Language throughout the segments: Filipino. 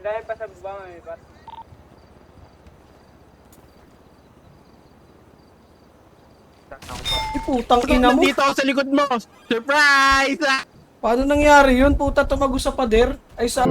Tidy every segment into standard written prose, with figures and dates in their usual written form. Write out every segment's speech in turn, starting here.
Dahil pa sa baba, may pat. Putang ina mo. Dito ako sa likod mo. Surprise! Paano nangyari yun? Puta, tumago sa pader. Ay sa...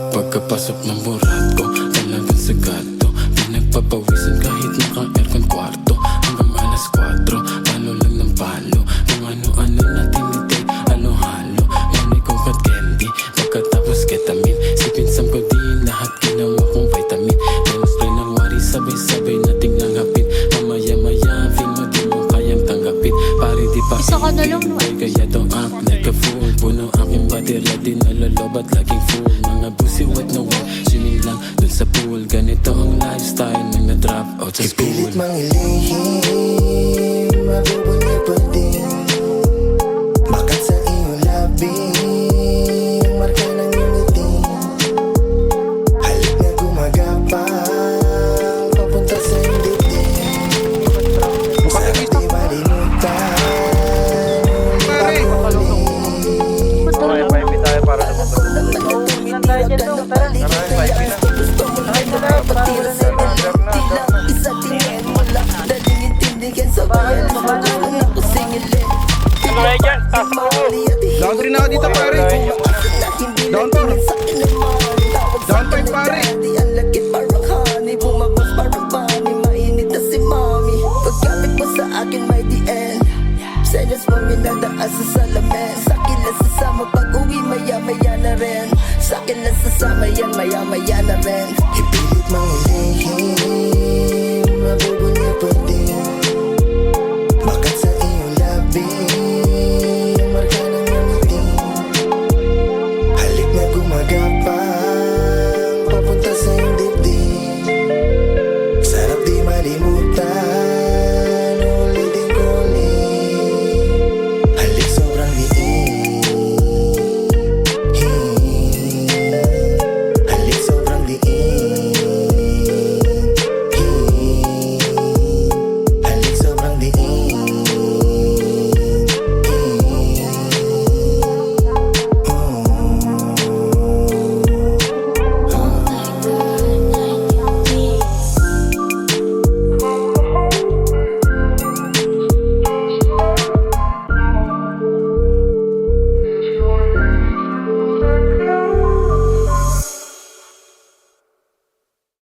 Pagkapasok ng burat ko, talagang sagado. Pinagpapawisan kahit naka-aircon kwarto. Hanggang alas 4, palo lang ng palo. Kung ano-ano na tinitay, halo-halo. Nanay kong kat candy, pagkatapos ketamine. Si pinsam ko din, lahat ginawa kong vitamin. Demos spray ng wari, sabay-sabay nating nanghapin. Mamaya-maya, feel mo di mo kayang tanggapin. Pari di pa isa ka na lang, no? kaya don't act like a fool. Puno aking baterya, di nalalobat, laging full. Mga busi wet na wet, swimming lang dun sa pool. Ganito ang lifestyle nang na-drop out sa school. Ipilit mang ilihim, mabubulya pa din. Bakit sa iyong labi, ang marka ng iyong ngiti. Halik na gumagapang, papunta sa iyong dibdib. Sarap di malimutan, ulit papuli. Okay, 5 tayo para sa baba. Ilan tayo dyan doon? Tara. Gusto mo na patira sa baliti lang. Isa tingin mo lang, daling intindigan sa bayan. Kung ako singilin, Ano kayo dyan? Taas mo. Down 3 na ako dito, pare. Down 2. Down 5, pare. Ang lakit parang honey, bumabas parang bunny. Mainit na si mommy, pagkapit mo sa akin may DN. Senyas mo minadaan sa salamin. Sa'kin lang sasama pag-uwi, maya-maya na rin. Sa'kin lang sasama yan, maya-maya na rin. Ipilit mang